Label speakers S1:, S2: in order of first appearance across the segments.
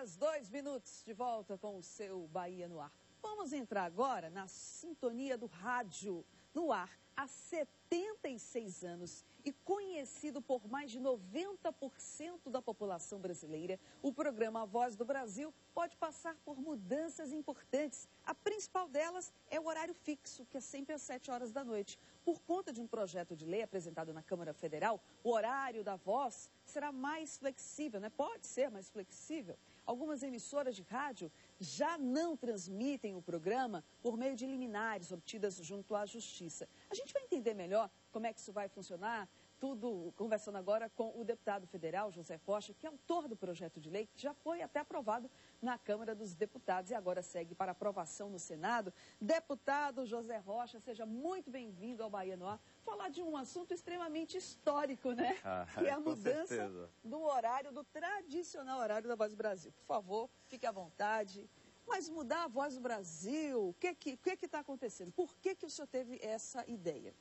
S1: horas, 2 minutos, de volta com o seu Bahia no Ar. Vamos entrar agora na sintonia do rádio no ar há 76 anos e conhecido por mais de 90% da população brasileira, o programa A Voz do Brasil pode passar por mudanças importantes. A principal delas é o horário fixo, que é sempre às 7 horas da noite. Por conta de um projeto de lei apresentado na Câmara Federal, o horário da Voz será mais flexível, né? Pode ser mais flexível. Algumas emissoras de rádio já não transmitem o programa por meio de liminares obtidas junto à Justiça. A gente vai entender melhor como é que isso vai funcionar, tudo conversando agora com o deputado federal José Rocha, que é autor do projeto de lei, que já foi até aprovado na Câmara dos Deputados e agora segue para aprovação no Senado. Deputado José Rocha, seja muito bem-vindo ao Bahia no Ar. Falar de um assunto extremamente histórico, né? Que é a mudança do horário, do tradicional horário da Voz do Brasil. Por favor, fique à vontade. Mas mudar a Voz do Brasil, o que está acontecendo? Por que o senhor teve essa ideia?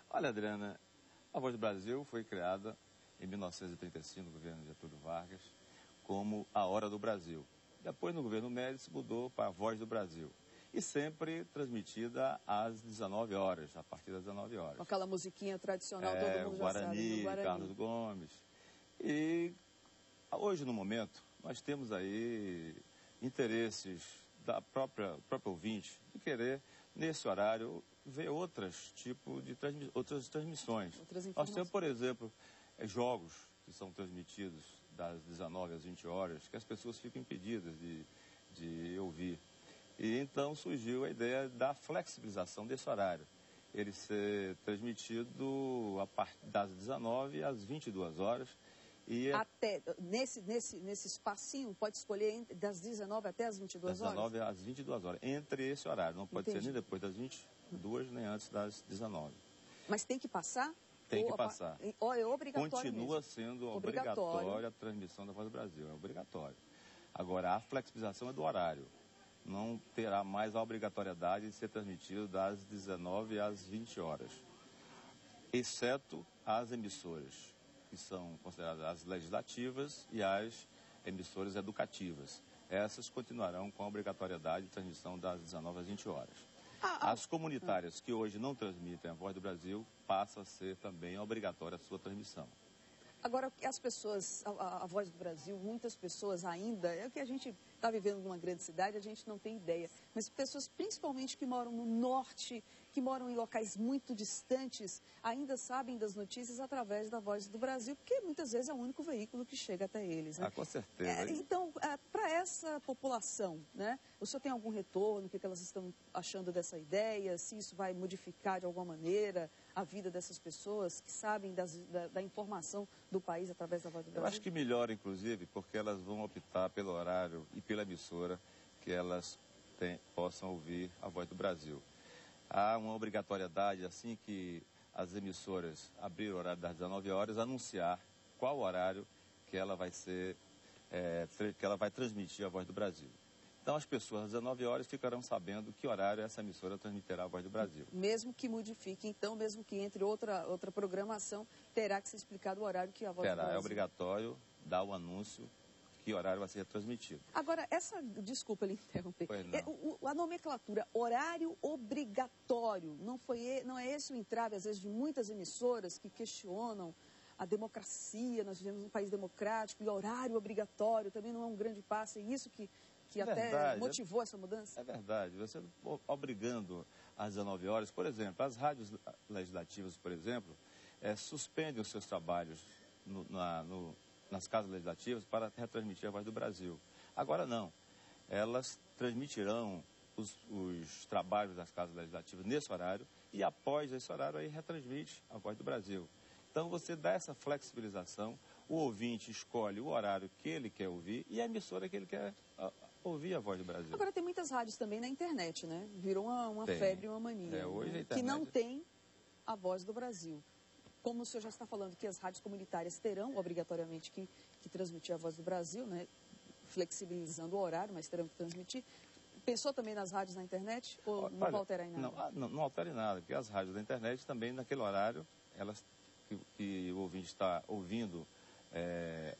S2: Olha, Adriana, a Voz do Brasil foi criada em 1935, no governo Getúlio Vargas, como a Hora do Brasil. Depois, no governo Médici, mudou para a Voz do Brasil. E sempre transmitida às 19 horas, a partir das 19 horas.
S1: Com aquela musiquinha tradicional, todo mundo já sabe.
S2: Guarani, Carlos Gomes. E hoje, no momento, nós temos aí interesses da própria ouvinte de querer, nesse horário, ver outras transmissões. Nós temos, por exemplo, jogos que são transmitidos das 19 às 20 horas, que as pessoas ficam impedidas de ouvir. E então surgiu a ideia da flexibilização desse horário. Ele ser transmitido a partir das 19 às 22 horas. E
S1: até, nesse espacinho, pode escolher das 19 até as 22 horas?
S2: Das 19 às 22 horas, entre esse horário. Não pode ser nem depois das 22, nem antes das 19.
S1: Mas tem que passar?
S2: Tem que passar.
S1: É obrigatório.
S2: Continua sendo obrigatória a transmissão da Voz do Brasil, é obrigatório. Agora, a flexibilização é do horário. Não terá mais a obrigatoriedade de ser transmitido das 19 às 20 horas, exceto as emissoras, que são consideradas as legislativas e as emissoras educativas. Essas continuarão com a obrigatoriedade de transmissão das 19 às 20 horas. As comunitárias que hoje não transmitem a Voz do Brasil, passa a ser também obrigatória a sua transmissão.
S1: Agora, as pessoas, a Voz do Brasil, muitas pessoas ainda, é que a gente está vivendo numa grande cidade, a gente não tem ideia, mas pessoas principalmente que moram no norte, que moram em locais muito distantes, ainda sabem das notícias através da Voz do Brasil, porque muitas vezes é o único veículo que chega até eles, né?
S2: Com certeza.
S1: Então, para essa população, né, o senhor tem algum retorno, o que elas estão achando dessa ideia, se isso vai modificar de alguma maneira a vida dessas pessoas que sabem da informação do país através da Voz do Brasil?
S2: Eu acho que melhor, inclusive, porque elas vão optar pelo horário e pela emissora que elas possam ouvir a Voz do Brasil. Há uma obrigatoriedade, assim que as emissoras abrirem o horário das 19 horas, anunciar qual horário que ela vai transmitir a Voz do Brasil. Então, as pessoas às 19 horas ficarão sabendo que horário essa emissora transmitirá a Voz do Brasil.
S1: Mesmo que modifique, então, mesmo que entre outra programação, terá que ser explicado o horário que a Voz do Brasil...
S2: É obrigatório dar o anúncio que horário vai ser transmitido.
S1: Agora, desculpa lhe interromper, a nomenclatura horário obrigatório, não é esse o entrave, às vezes, de muitas emissoras que questionam a democracia, nós vivemos um país democrático e horário obrigatório também não é um grande passo, é isso que até motivou essa mudança?
S2: É verdade, você obrigando às 19 horas, por exemplo, as rádios legislativas, por exemplo, suspendem os seus trabalhos nas casas legislativas para retransmitir a Voz do Brasil. Agora não, elas transmitirão os trabalhos das casas legislativas nesse horário e após esse horário aí retransmite a Voz do Brasil. Então você dá essa flexibilização, o ouvinte escolhe o horário que ele quer ouvir e a emissora que ele quer ouvir a Voz do Brasil.
S1: Agora tem muitas rádios também na internet, né? Virou uma febre, uma mania,
S2: hoje
S1: né?
S2: A internet...
S1: que não tem a Voz do Brasil. Como o senhor já está falando que as rádios comunitárias terão obrigatoriamente que transmitir a Voz do Brasil, né? Flexibilizando o horário, mas terão que transmitir. Pensou também nas rádios na internet ou não vai alterar em nada?
S2: Não altera em nada, porque as rádios da internet também naquele horário, elas que o ouvinte está ouvindo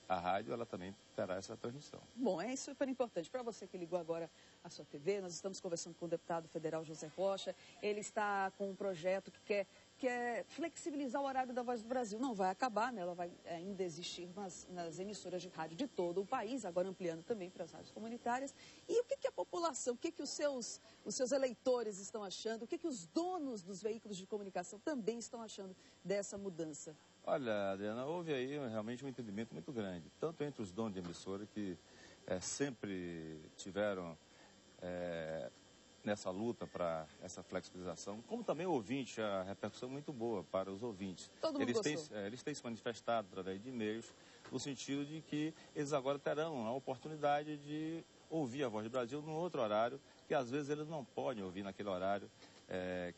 S2: a rádio ela também terá essa transmissão.
S1: Bom, é super importante. Para você que ligou agora a sua TV, nós estamos conversando com o deputado federal José Rocha. Ele está com um projeto que quer flexibilizar o horário da Voz do Brasil. Não vai acabar, né? Ela vai ainda existir nas emissoras de rádio de todo o país, agora ampliando também para as rádios comunitárias. E o que a população, o que os seus eleitores estão achando, o que os donos dos veículos de comunicação também estão achando dessa mudança?
S2: Olha, Adriana, houve aí realmente um entendimento muito grande, tanto entre os donos de emissora que sempre tiveram nessa luta para essa flexibilização, como também o ouvinte, a repercussão muito boa para os ouvintes.
S1: Todo mundo gostou.
S2: Eles têm se manifestado através de e-mails, no sentido de que eles agora terão a oportunidade de ouvir a Voz do Brasil num outro horário, que às vezes eles não podem ouvir naquele horário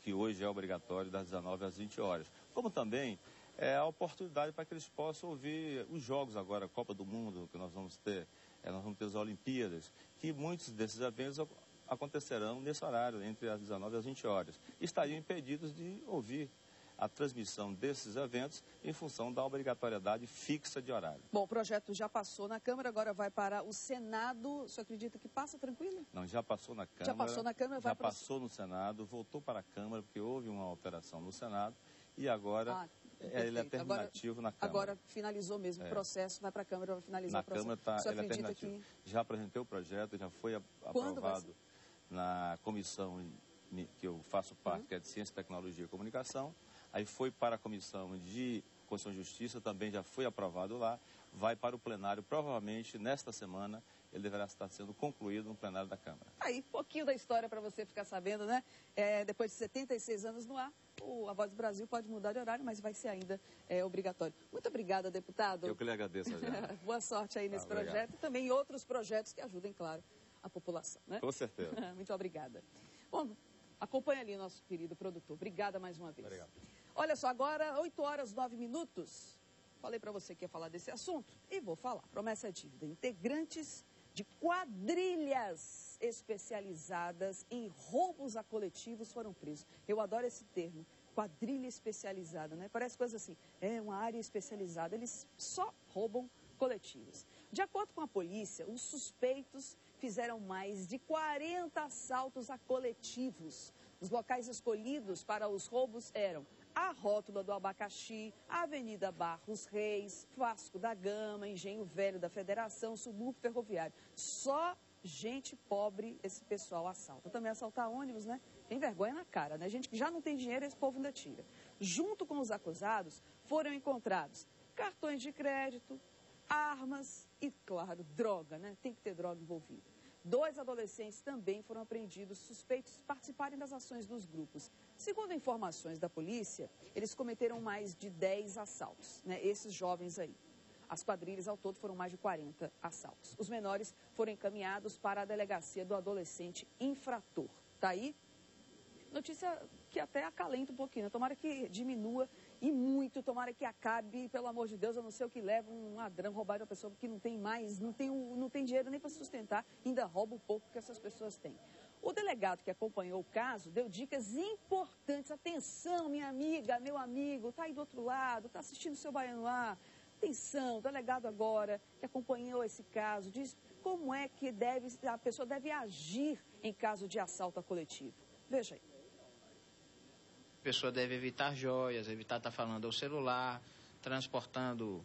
S2: que hoje é obrigatório, das 19 às 20 horas. Como também a oportunidade para que eles possam ouvir os jogos agora, a Copa do Mundo, que nós vamos ter as Olimpíadas, que muitos desses eventos acontecerão nesse horário, entre as 19 e as 20 horas. Estariam impedidos de ouvir a transmissão desses eventos em função da obrigatoriedade fixa de horário.
S1: Bom, o projeto já passou na Câmara, agora vai para o Senado. O senhor acredita que passa tranquilo?
S2: Não, já passou na Câmara.
S1: Já passou na Câmara, vai
S2: já passou no Senado, voltou para a Câmara, porque houve uma alteração no Senado, e agora ele é terminativo na Câmara.
S1: Agora finalizou mesmo o processo, vai para a Câmara, vai finalizar o processo.
S2: Na Câmara ele é terminativo. Já apresentei o projeto, já foi aprovado na comissão que eu faço parte, que é de Ciência, Tecnologia e Comunicação. Aí foi para a Comissão de Constituição e Justiça, também já foi aprovado lá. Vai para o plenário, provavelmente nesta semana, ele deverá estar sendo concluído no plenário da Câmara.
S1: Aí, pouquinho da história para você ficar sabendo, né? Depois de 76 anos no ar, a Voz do Brasil pode mudar de horário, mas vai ser ainda obrigatório. Muito obrigada, deputado.
S2: Eu que lhe agradeço, Adriana.
S1: Boa sorte aí nesse projeto e também em outros projetos que ajudem, claro, a população, né?
S2: Com certeza.
S1: Muito obrigada. Bom, acompanha ali nosso querido produtor. Obrigada mais uma vez.
S2: Obrigado.
S1: Olha só, agora 8 horas 9 minutos. Falei para você que ia falar desse assunto e vou falar. Promessa é dívida. Integrantes de quadrilhas especializadas em roubos a coletivos foram presos. Eu adoro esse termo, quadrilha especializada, né? Parece coisa assim, uma área especializada. Eles só roubam coletivos. De acordo com a polícia, os suspeitos fizeram mais de 40 assaltos a coletivos. Os locais escolhidos para os roubos eram a Rótula do Abacaxi, a Avenida Barros Reis, Vasco da Gama, Engenho Velho da Federação, Subúrbio Ferroviário. Só gente pobre esse pessoal assalta. Também assaltar ônibus, né? Tem vergonha na cara, né? Gente que já não tem dinheiro, esse povo ainda tira. Junto com os acusados, foram encontrados cartões de crédito, armas e, claro, droga, né? Tem que ter droga envolvida. 2 adolescentes também foram apreendidos, suspeitos de participarem das ações dos grupos. Segundo informações da polícia, eles cometeram mais de 10 assaltos, né? Esses jovens aí. As quadrilhas, ao todo, foram mais de 40 assaltos. Os menores foram encaminhados para a delegacia do adolescente infrator. Tá aí? Notícia que até acalenta um pouquinho, né? Tomara que diminua e muito, tomara que acabe, pelo amor de Deus, eu não sei o que leva um ladrão roubar uma pessoa que não tem mais, não tem dinheiro nem para sustentar, ainda rouba o pouco que essas pessoas têm. O delegado que acompanhou o caso deu dicas importantes. Atenção, minha amiga, meu amigo, tá aí do outro lado, tá assistindo o seu Baiano Ar. Atenção, o delegado agora que acompanhou esse caso diz como é que a pessoa deve agir em caso de assalto a coletivo. Veja aí.
S3: A pessoa deve evitar joias, evitar estar falando ao celular, transportando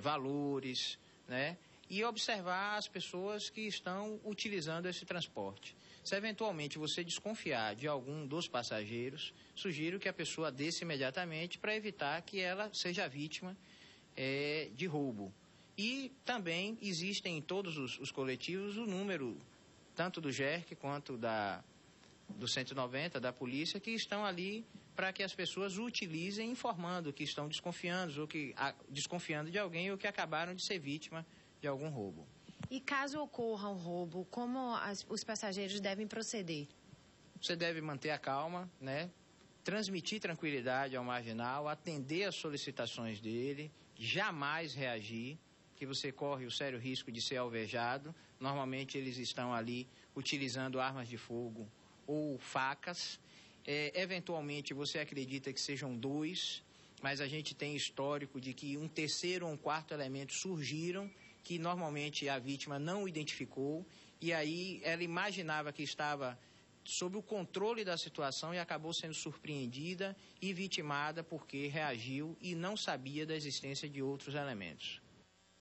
S3: valores, né? E observar as pessoas que estão utilizando esse transporte. Se eventualmente você desconfiar de algum dos passageiros, sugiro que a pessoa desça imediatamente para evitar que ela seja vítima de roubo. E também existem em todos os coletivos o número, tanto do GERC quanto do 190, da polícia, que estão ali para que as pessoas utilizem informando que estão desconfiando, desconfiando de alguém ou que acabaram de ser vítima de algum roubo.
S4: E caso ocorra um roubo, como os passageiros devem proceder?
S3: Você deve manter a calma, né? Transmitir tranquilidade ao marginal, atender às solicitações dele, jamais reagir, que você corre o sério risco de ser alvejado. Normalmente eles estão ali utilizando armas de fogo ou facas. Eventualmente você acredita que sejam 2, mas a gente tem histórico de que um terceiro ou um quarto elemento surgiram, que normalmente a vítima não identificou, e aí ela imaginava que estava sob o controle da situação e acabou sendo surpreendida e vitimada porque reagiu e não sabia da existência de outros elementos.